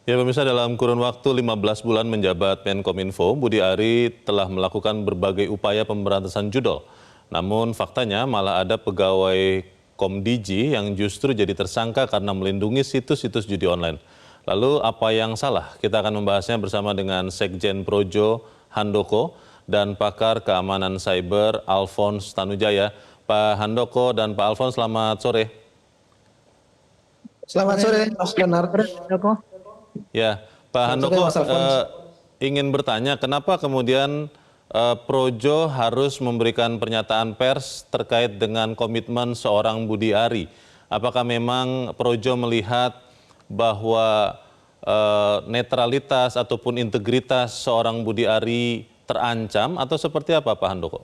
Ya pemirsa, dalam kurun waktu 15 bulan menjabat Menkominfo, Budi Ari telah melakukan berbagai upaya pemberantasan judol. Namun faktanya malah ada pegawai Komdiji yang justru jadi tersangka karena melindungi situs-situs judi online. Lalu apa yang salah? Kita akan membahasnya bersama dengan Sekjen Projo Handoko dan pakar keamanan cyber Alphonse Tanujaya. Pak Handoko dan Pak Alphonse, selamat sore. Selamat sore, Mas Leonard. Ya, Pak Handoko ingin bertanya, kenapa kemudian Projo harus memberikan pernyataan pers terkait dengan komitmen seorang Budi Ari? Apakah memang Projo melihat bahwa netralitas ataupun integritas seorang Budi Ari terancam atau seperti apa, Pak Handoko?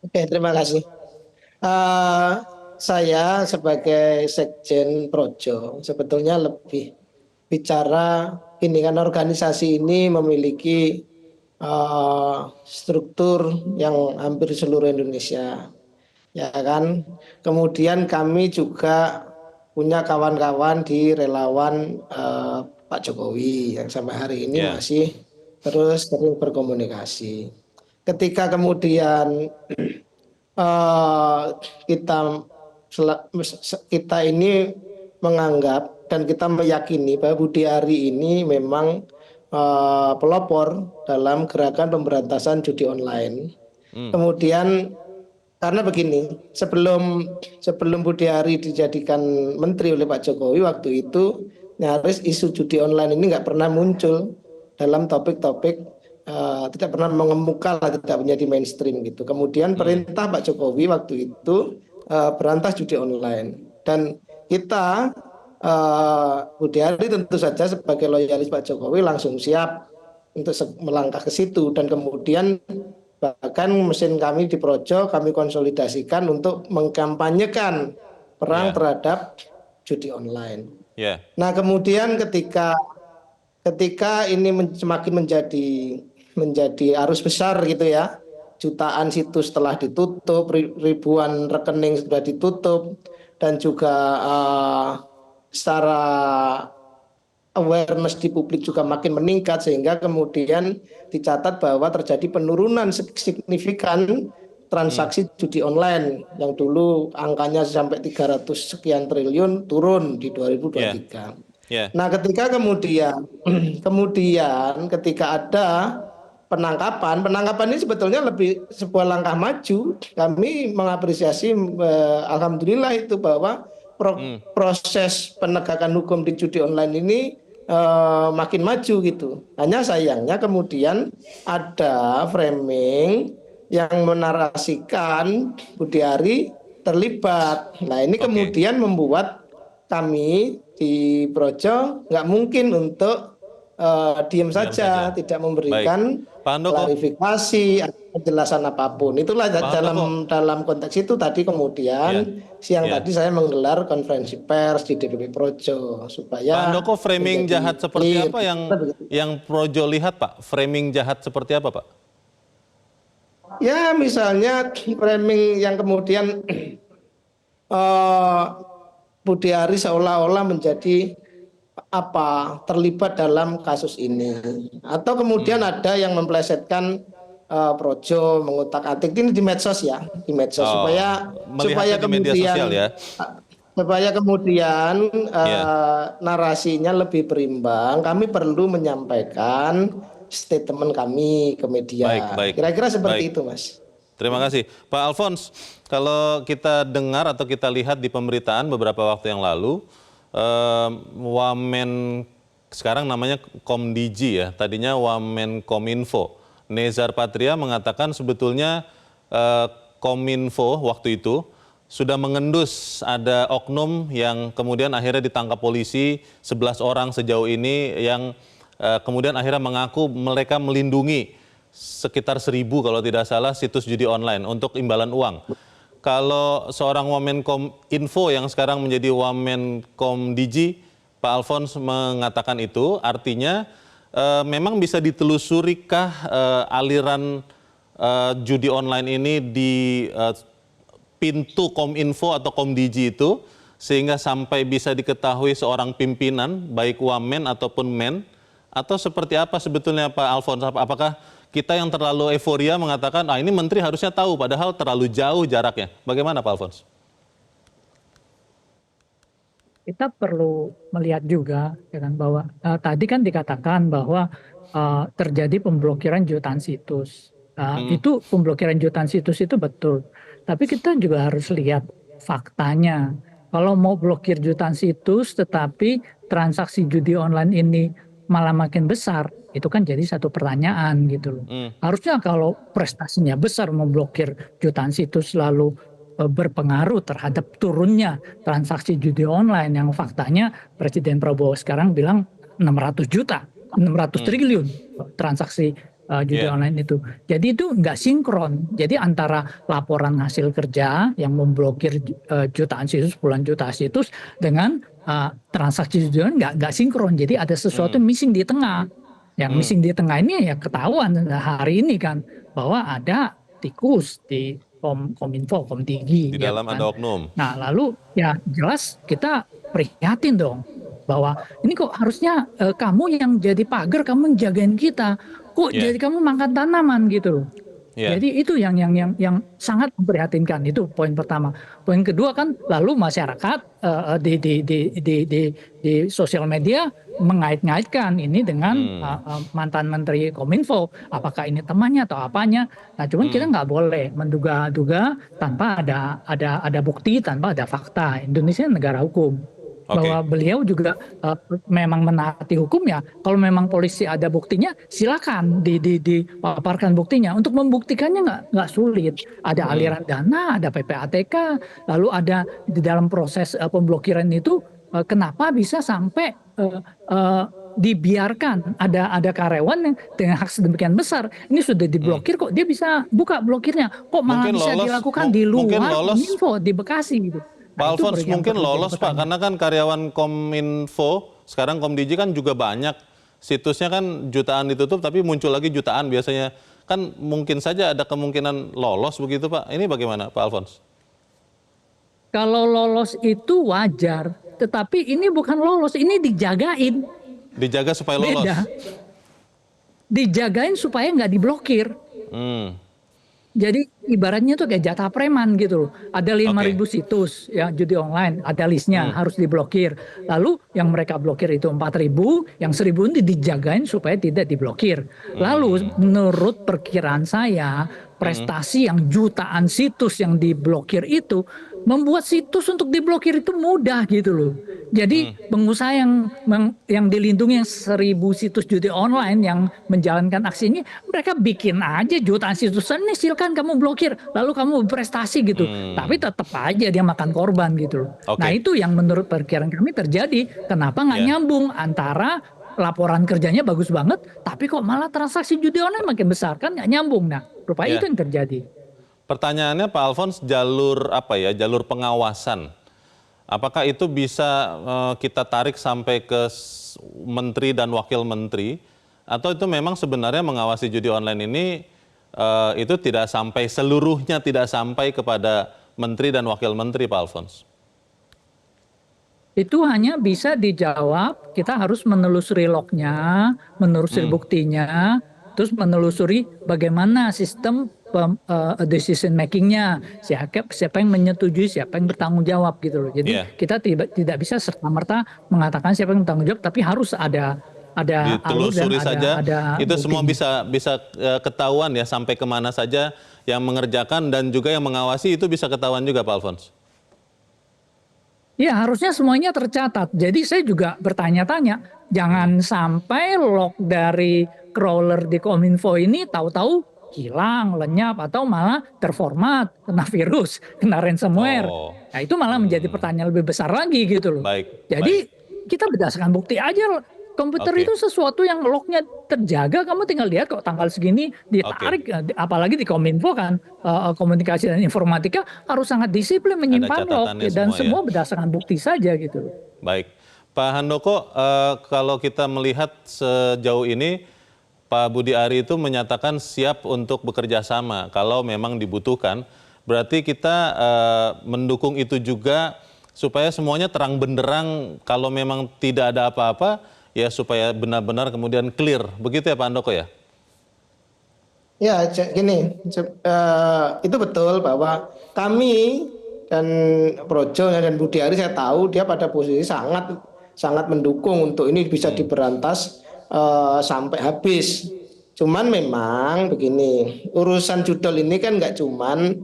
Oke, terima kasih. Saya sebagai Sekjen Projo sebetulnya lebih bicara ini kan organisasi ini memiliki struktur yang hampir seluruh Indonesia, ya kan. Kemudian kami juga punya kawan-kawan di relawan Pak Jokowi yang sampai hari ini masih terus berkomunikasi. Ketika kemudian kita ini menganggap dan kita meyakini bahwa Budi Ari ini memang pelopor dalam gerakan pemberantasan judi online. Kemudian karena begini, sebelum Budi Ari dijadikan menteri oleh Pak Jokowi waktu itu, nyaris isu judi online ini nggak pernah muncul dalam topik-topik, tidak pernah mengemuka, tidak menjadi mainstream gitu. Kemudian perintah Pak Jokowi waktu itu berantas judi online, dan kita Budi Ari tentu saja sebagai loyalis Pak Jokowi langsung siap untuk melangkah ke situ, dan kemudian bahkan mesin kami di Projo kami konsolidasikan untuk mengkampanyekan perang terhadap judi online. Nah kemudian ketika ini semakin menjadi arus besar gitu ya, jutaan situs telah ditutup, ribuan rekening sudah ditutup, dan juga secara awareness di publik juga makin meningkat, sehingga kemudian dicatat bahwa terjadi penurunan signifikan transaksi judi online yang dulu angkanya sampai 300 sekian triliun turun di 2023. Nah ketika kemudian ketika ada penangkapan ini sebetulnya lebih sebuah langkah maju. Kami mengapresiasi alhamdulillah itu bahwa proses penegakan hukum di judi online ini makin maju gitu. Hanya sayangnya kemudian ada framing yang menarasikan Budi Ari terlibat. Nah ini kemudian membuat kami di Projo nggak mungkin untuk diam saja, tidak memberikan klarifikasi atau penjelasan apapun. Itulah dalam konteks itu tadi kemudian siang tadi saya menggelar konferensi pers di DPP Projo supaya Pak Handoko, framing jahat seperti apa yang Projo lihat, Pak? Framing jahat seperti apa, Pak? Ya misalnya framing yang kemudian Budi Ari seolah-olah menjadi terlibat dalam kasus ini, atau kemudian ada yang memplesetkan Projo mengutak-atik ini di medsos ya, di medsos supaya kemudian narasinya lebih berimbang. Kami perlu menyampaikan statement kami ke media. Kira-kira seperti itu, Mas. Terima kasih. Pak Alphonse, kalau kita dengar atau kita lihat di pemberitaan beberapa waktu yang lalu, Wamen sekarang namanya Komdiji ya, tadinya Wamenkominfo, Nezar Patria mengatakan sebetulnya Kominfo waktu itu sudah mengendus ada oknum yang kemudian akhirnya ditangkap polisi 11 orang sejauh ini yang kemudian akhirnya mengaku mereka melindungi sekitar 1.000 kalau tidak salah situs judi online untuk imbalan uang. Kalau seorang Wamenkominfo yang sekarang menjadi Wamenkomdiji, Pak Alphonse mengatakan itu, artinya memang bisa ditelusurikah aliran judi online ini di pintu Kominfo atau Komdiji itu sehingga sampai bisa diketahui seorang pimpinan, baik wamen ataupun men, atau seperti apa sebetulnya Pak Alfons? Apakah kita yang terlalu euforia mengatakan, ah ini menteri harusnya tahu, padahal terlalu jauh jaraknya. Bagaimana Pak Alfons? Kita perlu melihat juga ya kan, bahwa tadi kan dikatakan bahwa terjadi pemblokiran jutaan situs. Itu pemblokiran jutaan situs itu betul. Tapi kita juga harus lihat faktanya. Kalau mau blokir jutaan situs tetapi transaksi judi online ini malah makin besar, itu kan jadi satu pertanyaan gitu loh. Harusnya kalau prestasinya besar memblokir jutaan situs lalu berpengaruh terhadap turunnya transaksi judi online yang faktanya Presiden Prabowo sekarang bilang 600 juta, 600 triliun transaksi judi online itu. Jadi itu nggak sinkron. Jadi antara laporan hasil kerja yang memblokir jutaan situs, puluhan juta situs dengan transaksi judi online nggak sinkron. Jadi ada sesuatu yang missing di tengah. Yang missing di tengah ini ya ketahuan hari ini kan bahwa ada tikus di Kominfo, Komtinggi. Di dalam kan? ada oknum. Nah lalu ya jelas kita prihatin dong bahwa ini kok harusnya kamu yang jadi pagar, kamu yang jagain kita, kok jadi kamu makan tanaman gitu loh. Jadi itu yang sangat memprihatinkan, itu poin pertama. Poin kedua kan lalu masyarakat di sosial media mengait-ngaitkan ini dengan mantan Menteri Kominfo, apakah ini temannya atau apanya. Nah cuman kita nggak boleh menduga-duga tanpa ada bukti, tanpa ada fakta. Indonesia negara hukum. Bahwa beliau juga memang menaati hukum ya. Kalau memang polisi ada buktinya, silakan dipaparkan buktinya. Untuk membuktikannya nggak sulit. Ada aliran dana, ada PPATK, lalu ada di dalam proses pemblokiran itu kenapa bisa sampai dibiarkan ada karyawan yang dengan hak sedemikian besar ini sudah diblokir kok dia bisa buka blokirnya, kok malah bisa dilakukan di luar Kominfo di Bekasi gitu. Pak Alfons mungkin lolos Pak, karena kan karyawan Kominfo, sekarang Komdigi kan juga banyak, situsnya kan jutaan ditutup tapi muncul lagi jutaan biasanya. Kan mungkin saja ada kemungkinan lolos begitu Pak, ini bagaimana Pak Alfons? Kalau lolos itu wajar, tetapi ini bukan lolos, ini dijagain. Dijaga supaya lolos? Beda. Dijagain supaya nggak diblokir. Jadi ibaratnya tuh kayak jatah preman gitu loh. Ada 5.000 situs ya judi online, ada listnya harus diblokir. Lalu yang mereka blokir itu 4.000, yang 1.000 ini dijagain supaya tidak diblokir. Lalu menurut perkiraan saya, prestasi yang jutaan situs yang diblokir itu membuat situs untuk diblokir itu mudah gitu loh. Jadi pengusaha yang dilindungi yang 1.000 situs judi online yang menjalankan aksi ini, mereka bikin aja jutaan situs ini, silakan kamu blokir, lalu kamu berprestasi gitu. Tapi tetap aja dia makan korban gitu loh. Nah itu yang menurut perkiraan kami terjadi. Kenapa nggak nyambung antara laporan kerjanya bagus banget, tapi kok malah transaksi judi online makin besar, kan nggak nyambung. Nah rupanya itu yang terjadi. Pertanyaannya Pak Alfons, jalur apa ya, jalur pengawasan, apakah itu bisa kita tarik sampai ke menteri dan wakil menteri, atau itu memang sebenarnya mengawasi judi online ini itu tidak sampai seluruhnya, tidak sampai kepada menteri dan wakil menteri Pak Alfons? Itu hanya bisa dijawab, kita harus menelusuri lognya, menelusuri buktinya, terus menelusuri bagaimana sistem decision makingnya, siapa yang menyetujui, siapa yang bertanggung jawab gitu loh. Jadi kita tidak bisa serta-merta mengatakan siapa yang bertanggung jawab, tapi harus ada alur dan ada itu buktinya. semua bisa ketahuan ya, sampai kemana saja yang mengerjakan dan juga yang mengawasi itu bisa ketahuan juga Pak Alfons? Ya harusnya semuanya tercatat. Jadi saya juga bertanya-tanya, jangan sampai log dari crawler di Kominfo ini tahu-tahu hilang, lenyap, atau malah terformat, kena virus, kena ransomware. Nah itu malah menjadi pertanyaan lebih besar lagi gitu loh. Jadi kita berdasarkan bukti aja. Komputer itu sesuatu yang lognya terjaga, kamu tinggal lihat kok tanggal segini ditarik, apalagi di Kominfo kan, komunikasi dan informatika harus sangat disiplin menyimpan log, dan semua berdasarkan bukti saja gitu. Baik, Pak Handoko, kalau kita melihat sejauh ini, Pak Budi Ari itu menyatakan siap untuk bekerja sama kalau memang dibutuhkan, berarti kita mendukung itu juga supaya semuanya terang benderang, kalau memang tidak ada apa-apa, ya supaya benar-benar kemudian clear. Begitu ya Pak Handoko ya? Ya, gini, itu betul bahwa kami dan Projo dan Budi Ari saya tahu dia pada posisi sangat sangat mendukung untuk ini bisa diberantas sampai habis. Cuman memang begini, urusan judol ini kan nggak cuman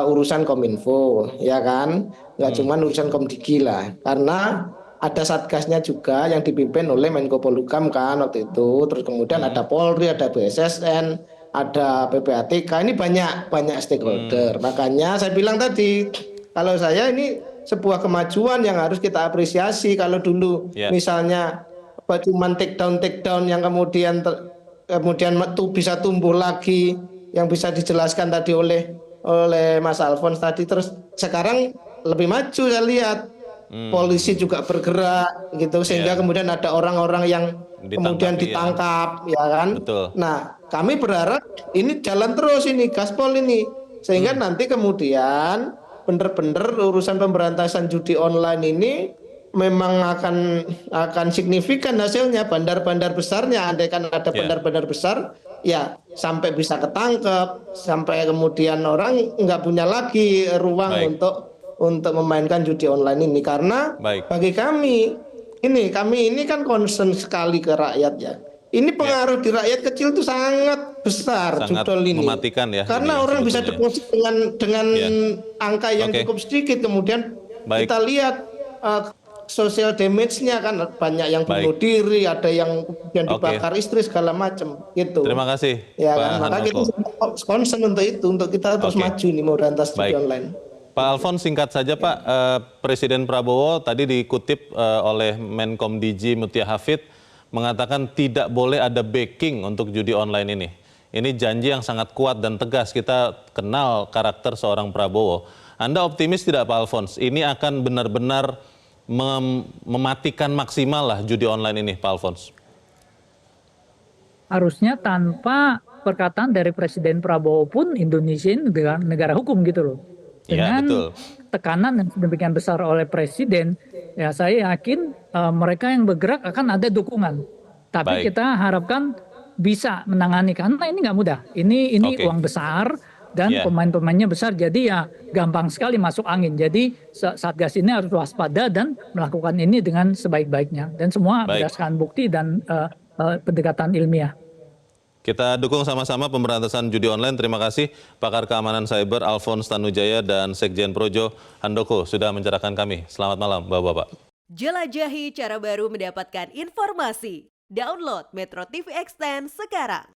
urusan Kominfo, ya kan? Nggak cuman urusan Komdigi lah, karena ada satgasnya juga yang dipimpin oleh Menko Polhukam kan waktu itu. Terus kemudian ada Polri, ada BSSN, ada PPATK, ini banyak stakeholder. Makanya saya bilang tadi, kalau saya ini sebuah kemajuan yang harus kita apresiasi. Kalau dulu misalnya cuman take down yang kemudian bisa tumbuh lagi, yang bisa dijelaskan tadi oleh Mas Alfons tadi, terus sekarang lebih maju saya lihat. Polisi juga bergerak gitu sehingga kemudian ada orang-orang yang kemudian ditangkap ya kan. Betul. Nah, kami berharap ini jalan terus ini gaspol ini sehingga nanti kemudian bener-bener urusan pemberantasan judi online ini memang akan signifikan hasilnya. Bandar-bandar besarnya, andaikan ada bandar-bandar besar ya sampai bisa ketangkep, sampai kemudian orang nggak punya lagi ruang untuk memainkan judi online ini. Karena bagi kami ini kan concern sekali ke rakyat ya. Ini pengaruh di rakyat kecil itu sangat besar, sangat judul ini. mematikan ya. Karena orang bisa deposit dengan angka yang cukup sedikit, kemudian kita lihat social damage-nya kan banyak yang bunuh diri, ada yang kemudian dibakar istri segala macam gitu. Terima kasih ya Pak kan? Maka kita concern untuk itu, untuk kita terus maju nih memberantas judi online. Pak Alfons, singkat saja Pak, Presiden Prabowo tadi dikutip oleh Menkom DG Mutia Hafid mengatakan tidak boleh ada backing untuk judi online ini. Ini janji yang sangat kuat dan tegas, kita kenal karakter seorang Prabowo. Anda optimis tidak Pak Alfons? Ini akan benar-benar mematikan maksimal lah judi online ini Pak Alfons? Harusnya tanpa perkataan dari Presiden Prabowo pun Indonesia ini negara hukum gitu loh. Dengan tekanan yang sedemikian besar oleh Presiden, ya saya yakin mereka yang bergerak akan ada dukungan. Tapi kita harapkan bisa menangani, karena ini nggak mudah. Ini uang besar dan pemain-pemainnya besar, jadi ya gampang sekali masuk angin. Jadi Satgas ini harus waspada dan melakukan ini dengan sebaik-baiknya. Dan semua berdasarkan bukti dan pendekatan ilmiah. Kita dukung sama-sama pemberantasan judi online. Terima kasih Pakar Keamanan Cyber Alfons Tanujaya dan Sekjen Projo Handoko sudah mencerahkan kami. Selamat malam Bapak-Bapak. Jelajahi cara baru mendapatkan informasi. Download Metro TV Extend sekarang.